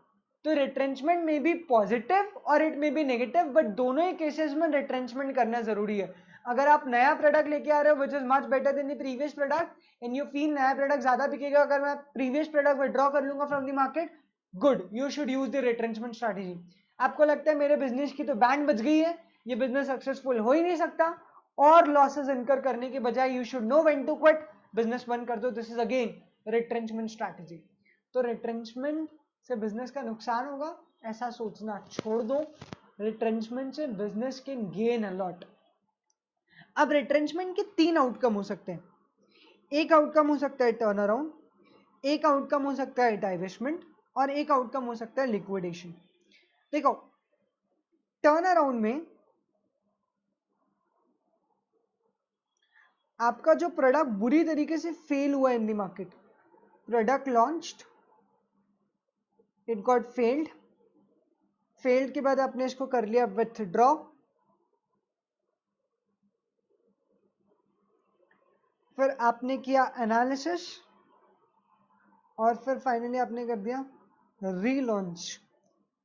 तो रिट्रेंचमेंट में भी पॉजिटिव और इट में भी नेगेटिव, बट दोनों ही केसेस में रिट्रेंचमेंट करना जरूरी है. अगर आप नया प्रोडक्ट लेके आ रहे हो which is much better than the previous product and you feel नया प्रोडक्ट ज्यादा बिकेगा अगर मैं प्रीवियस प्रोडक्ट विड्रॉ कर लूंगा from the market, good, you should use the retrenchment strategy. आपको लगता है मेरे बिजनेस की तो बैंड बज गई है, ये बिजनेस सक्सेसफुल हो ही नहीं सकता, और लॉसेस इनकर करने के बजाय you should know when to quit, business बंद कर दो. This is again retrenchment strategy. तो रिट्रेंचमेंट से बिजनेस का नुकसान होगा, ऐसा सोचना छोड़ दो। रिट्रेंचमेंट से business can gain a lot. अब रिट्रेंचमेंट के 3 आउटकम हो सकते हैं। एक आउटकम हो सकता है टर्न अराउंड, एक आउटकम हो सकता है डाइवेस्टमेंट, और एक आउटकम हो सकता है लिक्विडेशन। देखो, टर्न अराउंड में आपका जो प्रोडक्ट बुरी तरीके से फेल हुआ इन the market, product launched, it got failed, failed के बाद आपने इसको कर लिया विथड्रॉ, फिर आपने किया एनालिसिस, और फिर फाइनली आपने कर दिया रीलॉन्च।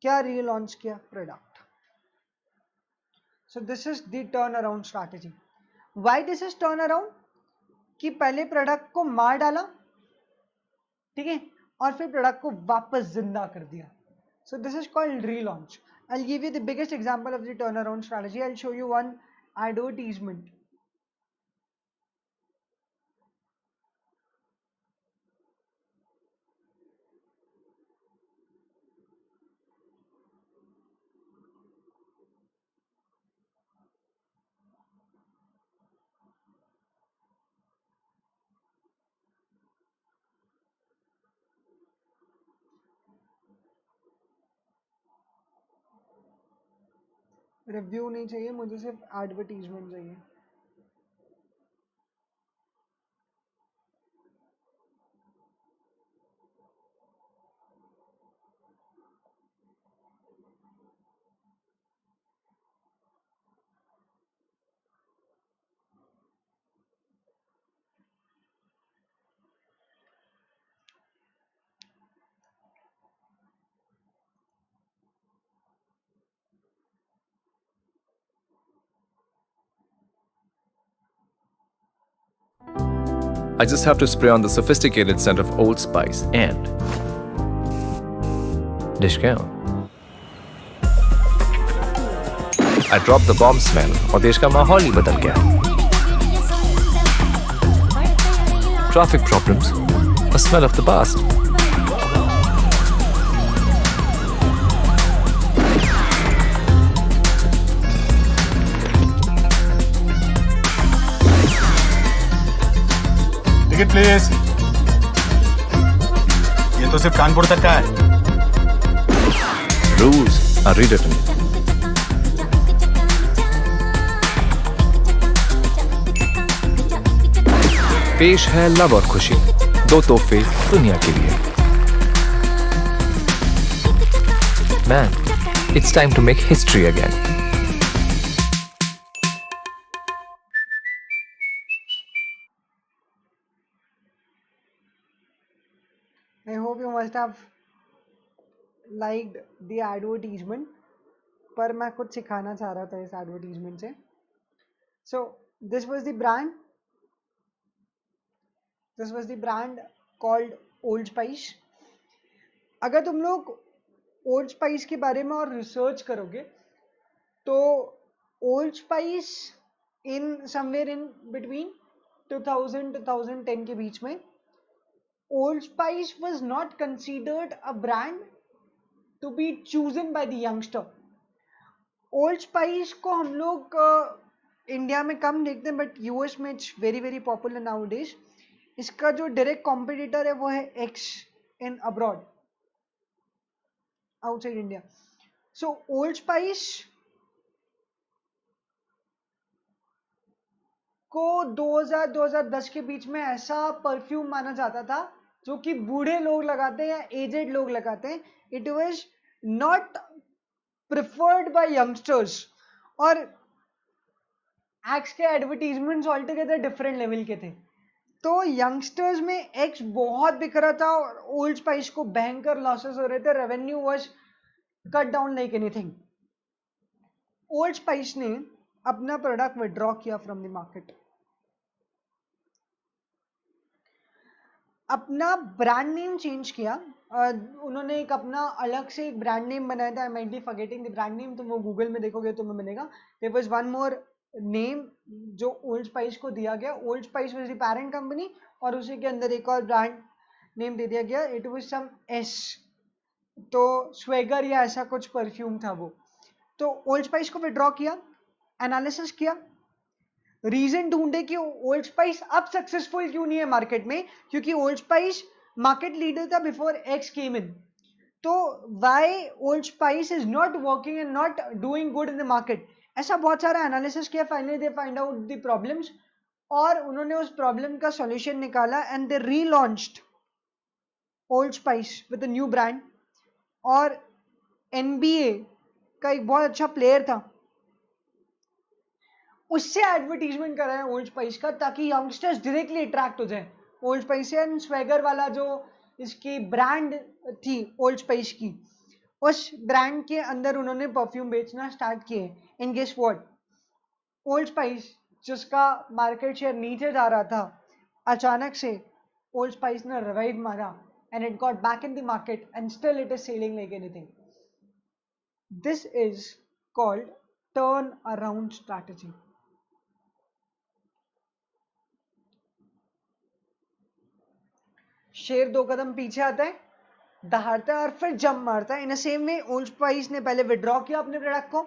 क्या रीलॉन्च किया? Product. So this is the turn around strategy. Why this is turn around? कि पहले प्रोडक्ट को मार डाला, ठीक है, और फिर प्रोडक्ट को वापस जिंदा कर दिया। So this is called relaunch. I'll give you the biggest example of the turnaround strategy. I'll show you one advertisement. Review नहीं चाहिए मुझे, सिर्फ एडवर्टीजमेंट चाहिए। I just have to spray on the sophisticated scent of Old Spice and dish down. I dropped the bomb smell और देश का माहौल ही बदल गया। Traffic problems, a smell of the past. Ticket please. ये तो सिर्फ कानपुर तक का है। Rules are rewritten. पेश है लव और खुशी, 2 तोहफे दुनिया के लिए। Man, it's time to make history again. I hope you must have liked the advertisement, पर मैं कुछ सिखाना चाह रहा था इस एडवर्टीजमेंट से। So this was the brand, this was the brand called old spice. अगर तुम लोग ओल्ड स्पाइस के बारे में और रिसर्च करोगे तो old spice in somewhere in between 2000-2010 के बीच में, Old Spice was not considered a brand to be chosen by the youngster. Old Spice को हम लोग इंडिया में कम देखते हैं, बट यूएस में it's very very popular now days. इसका जो डायरेक्ट कॉम्पिटिटर है वो है एक्स इन abroad, outside India. So old Spice को 2000-2010 के बीच में ऐसा परफ्यूम माना जाता था जो कि बूढ़े लोग लगाते हैं या एजेड लोग लगाते हैं। It was not preferred by youngsters, और एक्स के advertisements all together different level के थे। तो यंगस्टर्स में एक्स बहुत बिक रहा था और ओल्ड स्पाइस को भयंकर लॉसेस हो रहे थे, revenue was cut down like anything. Old Spice ने अपना प्रोडक्ट विड्रॉ किया फ्रॉम द मार्केट, अपना ब्रांड नेम चेंज किया। उन्होंने एक अपना अलग से एक ब्रांड नेम बनाया था। I might be forgetting the brand name, तुम वो गूगल में देखोगे तो तुम्हें मिलेगा। There was one more name जो ओल्ड स्पाइस को दिया गया। Old Spice was the parent company और उसी के अंदर एक और ब्रांड नेम दे दिया गया। इट वाज सम एस, तो स्वेगर या ऐसा कुछ परफ्यूम था वो। तो ओल्ड स्पाइस को विड्रॉ किया, एनालिसिस किया, रीजन ढूंढे कि ओल्ड स्पाइस अब सक्सेसफुल क्यों नहीं है मार्केट में, क्योंकि ओल्ड स्पाइस मार्केट लीडर था बिफोर एक्स केम इन। तो why Old Spice is not working and not doing good in the market, ऐसा बहुत सारा एनालिसिस किया। Finally they find out the problems और उन्होंने उस प्रॉब्लम का सॉल्यूशन निकाला and they relaunched Old Spice with a new brand. और एनबीए का एक बहुत अच्छा प्लेयर था, उससे एडवर्टीजमेंट कर रहे हैं ओल्ड स्पाइस का, ताकि यंगस्टर्स डायरेक्टली अट्रैक्ट हो जाए ओल्ड स्पाइस एंड स्वेगर वाला जो इसकी ब्रांड थी ओल्ड स्पाइस की, उस ब्रांड के अंदर उन्होंने परफ्यूम बेचना स्टार्ट किए। And guess what, Old Spice जिसका मार्केट शेयर नीचे जा रहा था, अचानक से ओल्ड स्पाइस ने रिवाइव मारा and it got back in the market and still it is selling like anything. This is called turn around strategy. शेर 2 कदम पीछे आता है, दहाड़ता है और फिर जंप मारता है। In same way old Spice ने पहले विड्रॉ किया अपने प्रोडक्ट को,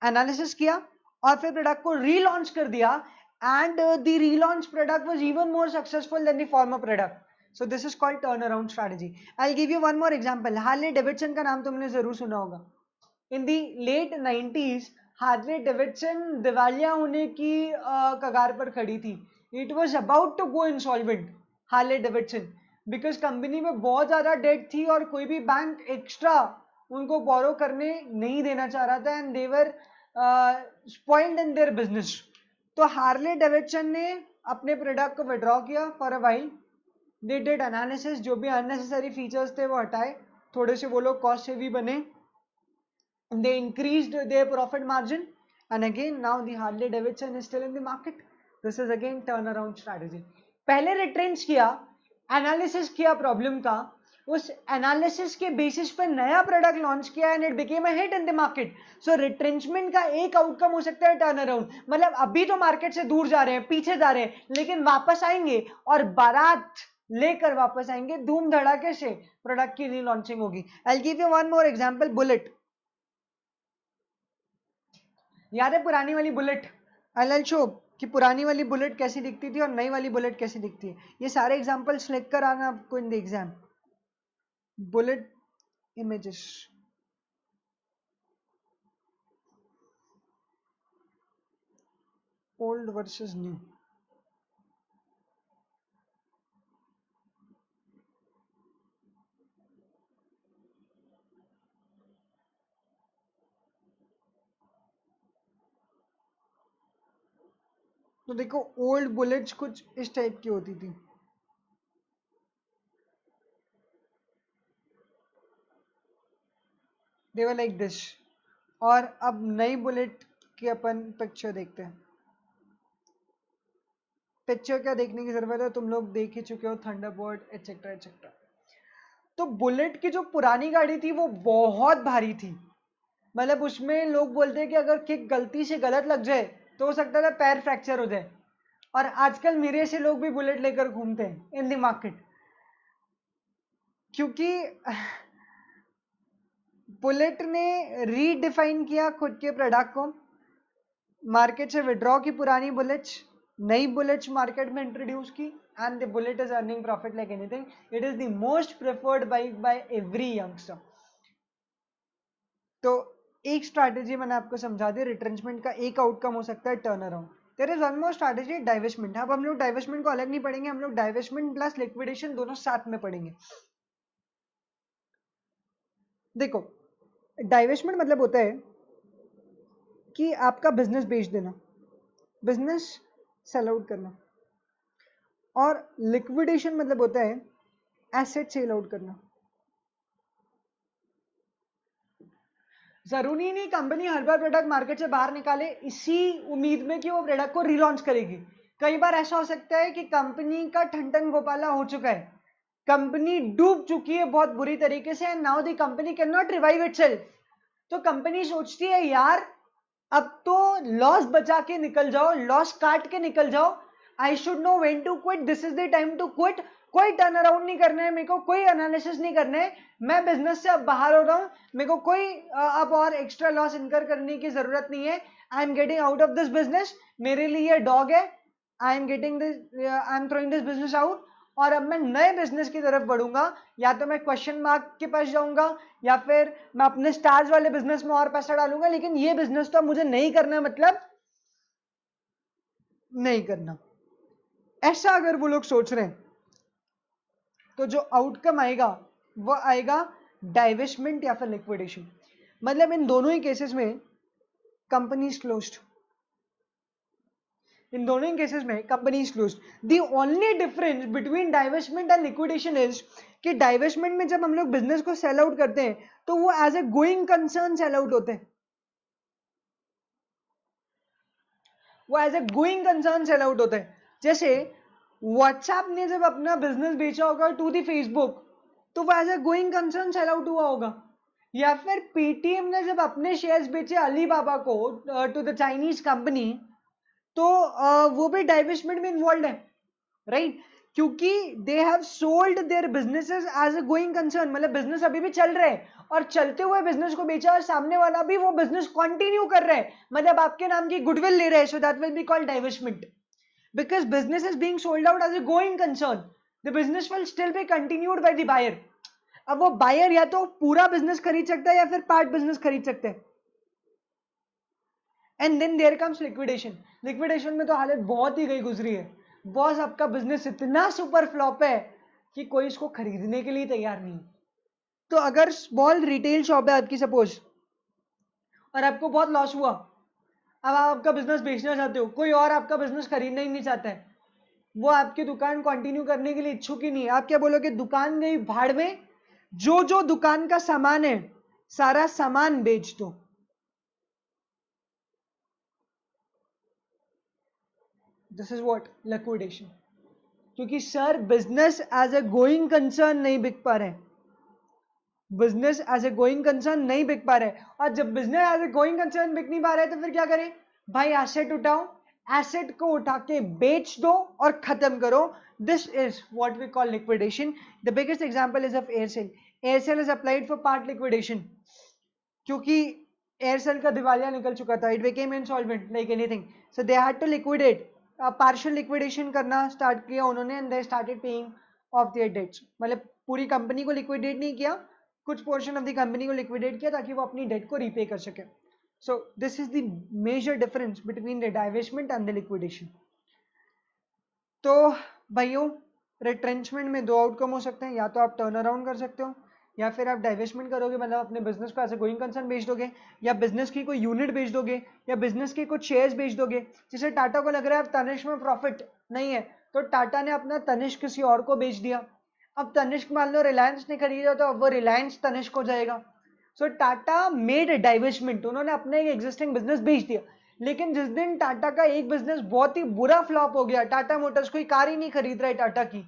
एनालिसिस किया और फिर प्रोडक्ट को रीलॉन्च कर दिया and the relaunch product was even more successful than the former product. So this is called turnaround strategy. I'll give you one more example. Harley Davidson का नाम तुमने जरूर सुना होगा। In the late 90s, Harley Davidson दिवालिया होने की कगार पर खड़ी थी। It was about to go insolvent, Harley Davidson, because company में बहुत ज़्यादा डेट थी और कोई भी बैंक एक्स्ट्रा उनको बोरो करने नहीं देना चाह रहा था and they were spoiled in their business. तो Harley Davidson ने अपने प्रोडक्ट को विड्रॉ किया for a while. They did analysis, जो भी unnecessary features थे वो हटाए, थोड़े से वो लोग कॉस्ट से भी बने, they increased their profit margin and again now the Harley Davidson is still in the market. This is again turnaround strategy. पहले retrench किया, analysis किया प्रॉब्लम का, उस एनालिसिस के बेसिस पर नया प्रोडक्ट लॉन्च किया and it became a hit in the market. So retrenchment का एक आउटकम हो सकता है टर्न अराउंड, मतलब अभी तो मार्केट से दूर जा रहे हैं, पीछे जा रहे हैं, लेकिन वापस आएंगे और बारात लेकर वापस आएंगे, धूम धड़ाके से प्रोडक्ट की रीलॉन्चिंग होगी। आई will give you one more example, bullet. याद है पुरानी वाली बुलेट? आई विल शो कि पुरानी वाली बुलेट कैसी दिखती थी और नई वाली बुलेट कैसी दिखती है। ये सारे एग्जांपल्स लिख कर आना आपको in the exam. Bullet images, old versus new. तो देखो ओल्ड बुलेट्स कुछ इस टाइप की होती थी, दे वर लाइक दिस। और अब नई बुलेट की अपन पिक्चर देखते हैं। पिक्चर क्या देखने की जरूरत है, तुम लोग देख ही चुके हो, थंडरबर्ड एटसेट्रा एटसेट्रा। तो बुलेट की जो पुरानी गाड़ी थी वो बहुत भारी थी, मतलब उसमें लोग बोलते हैं कि अगर किक गलती से गलत लग जाए तो हो सकता था पैर फ्रैक्चर हो जाए। और आजकल मेरे से लोग भी बुलेट लेकर घूमते हैं इन द मार्केट, क्योंकि बुलेट ने रीडिफाइन किया खुद के प्रोडक्ट को, मार्केट से विड्रॉ की पुरानी बुलेट्स, नई बुलेट्स मार्केट में इंट्रोड्यूस की and the bullet is earning profit like anything. It is the most preferred bike by every youngster. तो एक स्ट्रैटेजी मैंने आपको समझा दी, रिट्रेंचमेंट का एक आउटकम हो सकता है turn around. There is one more strategy, divestment. अब हम लोग डाइवेस्टमेंट को अलग नहीं पढ़ेंगे, हम लोग डाइवेस्टमेंट प्लस लिक्विडेशन दोनों साथ में पढ़ेंगे। देखो डाइवेस्टमेंट मतलब होता है कि आपका बिजनेस बेच देना, बिजनेस सेल आउट करना, और लिक्विडेशन मतलब होता है एसेट सेल आउट करना। जरूरी नहीं कंपनी हर बार प्रोडक्ट मार्केट से बाहर निकाले इसी उम्मीद में कि वो प्रोडक्ट को रिलॉन्च करेगी। कई बार ऐसा हो सकता है कि कंपनी का ठंडन गोपाला हो चुका है, कंपनी डूब चुकी है बहुत बुरी तरीके से, and now the company can not revive itself. तो कंपनी सोचती है यार अब तो लॉस बचा के निकल जाओ, लॉस काट के निकल जाओ, I should know when to quit, this is the time to quit. कोई टर्न अराउंड नहीं करना है मेरे को, कोई एनालिसिस नहीं करना है, मैं बिजनेस से अब बाहर हो रहा हूँ, मेरे को कोई अब और एक्स्ट्रा लॉस इनकर करने की जरूरत नहीं है, I am getting out of this business, मेरे लिए ये डॉग है, I am getting this, I am throwing this business out, और अब मैं नए बिजनेस की तरफ बढ़ूंगा, या तो मैं क्वेश्चन मार्क के पास जाऊंगा या फिर मैं अपने स्टार्स वाले बिजनेस में और पैसा डालूंगा, लेकिन ये बिजनेस तो अब मुझे नहीं करना, मतलब नहीं करना। ऐसा अगर वो लोग सोच रहे हैं तो जो आउटकम आएगा वो आएगा डाइवेस्टमेंट या फिर लिक्विडेशन। मतलब इन दोनों ही केसेस में कंपनी इज क्लोज्ड, इन दोनों ही केसेस में company is closed. The only difference between divestment and liquidation is कि डाइवेस्टमेंट में जब हम लोग बिजनेस को सेल आउट करते हैं तो वो as a going concern sell out होते हैं, वो as a going concern sell out होते हैं। जैसे व्हाट्सएप ने जब अपना बिजनेस बेचा होगा टू दी फेसबुक तो वो as a going concern sell out हुआ होगा, या फिर पेटीएम ने जब अपने शेयर्स बेचे अलीबाबा को टू द चाइनीज कंपनी तो वो भी डाइवेस्टमेंट में इन्वॉल्व है, राइट? क्योंकि they have sold their businesses as a going concern, मतलब बिजनेस अभी भी चल रहे हैं और चलते हुए बिजनेस को बेचा और सामने वाला भी वो बिजनेस कंटिन्यू कर रहे हैं, मतलब आपके नाम की गुडविल ले रहे हैं, सो that will be called divestment because business is being sold out as a going concern, the business will still be continued by the buyer। अब वो बायर या तो पूरा बिजनेस खरीद सकता है या फिर पार्ट बिजनेस खरीद सकते हैं। And then there comes liquidation. Liquidation में तो हालत बहुत ही गई गुजरी है, बॉस आपका बिजनेस इतना सुपर फ्लॉप है कि कोई इसको खरीदने के लिए तैयार नहीं। तो अगर स्मॉल रिटेल शॉप है आपकी सपोज और आपको बहुत लॉस हुआ, अब आप आपका बिजनेस बेचना चाहते हो, कोई और आपका बिजनेस खरीदना ही नहीं चाहता है, वो आपकी दुकान कंटिन्यू करने के लिए इच्छुक ही नहीं है, आप क्या बोलोगे? दुकान गई भाड़ में, जो जो दुकान का सामान है सारा सामान बेच दो। This is what liquidation. क्योंकि sir business as a going concern नहीं बिक पा रहे, business as a going concern नहीं बिक पा रहे, और जब business as a going concern बिक नहीं पा रहे तो फिर क्या करें भाई? एसेट उठाओ, एसेट को उठा के बेच दो और खत्म करो। This is what we call liquidation. The biggest example is of Aircel. Aircel is applied for part liquidation क्योंकि एयरसेल का दिवालिया निकल चुका था, it became insolvent like anything, so they had to liquidate, partial liquidation करना start किया उन्होंने, and they started paying off their debts. मतलब पूरी कंपनी को लिक्विडेट नहीं किया, कुछ पोर्शन ऑफ द कंपनी को लिक्विडेट किया ताकि वो अपनी डेट को रीपे कर सके। So this is the major difference between the divestment and the liquidation। तो भाइयों रिट्रेंचमेंट में दो आउटकम हो सकते हैं, या तो आप टर्न अराउंड कर सकते हो या फिर आप डाइवेस्टमेंट करोगे, मतलब अपने बिजनेस को एज ए गोइंग कंसर्न बेच दोगे, या बिजनेस की कोई यूनिट बेच दोगे, या बिजनेस के कुछ शेयर्स बेच दोगे। जैसे टाटा को लग रहा है अब तनिष्क में प्रॉफिट नहीं है तो टाटा ने अपना तनिष्क किसी और को बेच दिया। अब तनिष्क मान लो रिलायंस ने खरीदा तो अब वो रिलायंस तनिष्क हो जाएगा। सो टाटा मेड डाइवेस्टमेंट, उन्होंने अपने एक एग्जिस्टिंग बिजनेस बेच दिया। लेकिन जिस दिन टाटा का एक बिजनेस बहुत ही बुरा फ्लॉप हो गया, टाटा मोटर्स कोई कार ही नहीं खरीद रहा है टाटा की,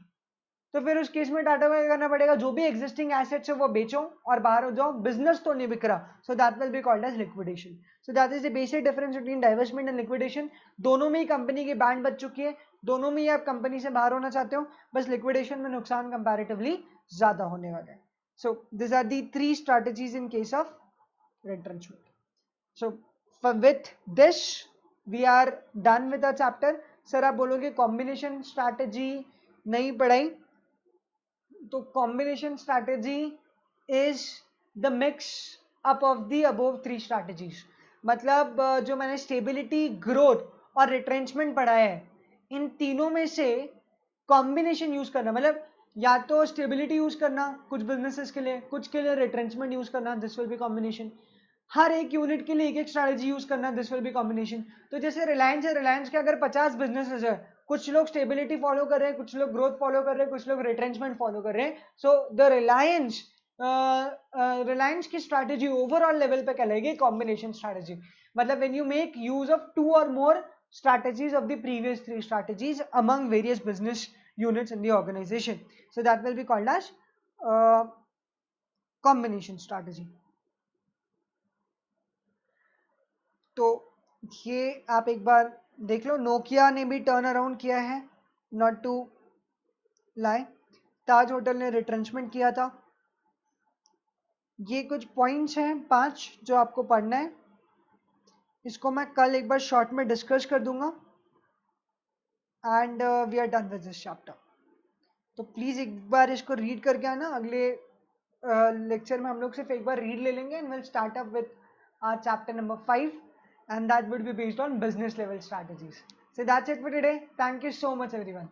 तो फिर उस केस में टाटा को क्या करना पड़ेगा? जो भी एग्जिस्टिंग एसेट्स है वो बेचो और बाहर हो जाओ, बिजनेस तो नहीं बिक रहा, so that will be called as liquidation. So that is the basic difference between divestment and liquidation. दोनों में ही कंपनी की बैंड बच चुकी है, दोनों में ही आप कंपनी से बाहर होना चाहते हो, बस लिक्विडेशन में नुकसान कंपैरेटिवली ज्यादा होने वाला है। So these are the three strategies in case of retrenchment. So with this we are done with our chapter. Sir आप बोलोगे कॉम्बिनेशन स्ट्रैटेजी नहीं पढ़ाई, तो combination strategy is the mix up of the above three strategies. मतलब जो मैंने stability, growth और retrenchment पढ़ाया है, इन तीनों में से कॉम्बिनेशन यूज करना, मतलब या तो स्टेबिलिटी यूज करना कुछ बिजनेसेस के लिए, कुछ के लिए रिट्रेंचमेंट यूज करना, दिस विल बी कॉम्बिनेशन। हर एक यूनिट के लिए एक एक स्ट्रैटेजी यूज करना, दिस विल बी कॉम्बिनेशन। तो जैसे रिलायंस है, रिलायंस के अगर 50 बिजनेसेस है, कुछ लोग स्टेबिलिटी फॉलो कर रहे हैं, कुछ लोग ग्रोथ फॉलो कर रहे हैं, कुछ लोग रिट्रेंचमेंट फॉलो कर रहे हैं। सो द रिलायंस की स्ट्रैटेजी ओवरऑल लेवल पे कहलाएगी कॉम्बिनेशन स्ट्रैटेजी। मतलब when you make use of two or more strategies of the previous three strategies among various business units in the organization, so that will be called as combination strategy। तो ये आप एक बार देख लो, Nokia ने भी turn around किया है, not to lie. Taj hotel ने रिट्रेंचमेंट किया था। ये कुछ पॉइंट्स हैं 5 जो आपको पढ़ना है। इसको मैं कल एक बार शॉर्ट में डिस्कस कर दूंगा and we are done with this chapter. तो प्लीज़ एक बार इसको रीड करके आना। अगले लेक्चर में हम लोग सिर्फ एक बार रीड ले लेंगे and will start up with chapter number 5 and that would be based on business level strategies. So that's it for today. Thank you so much everyone.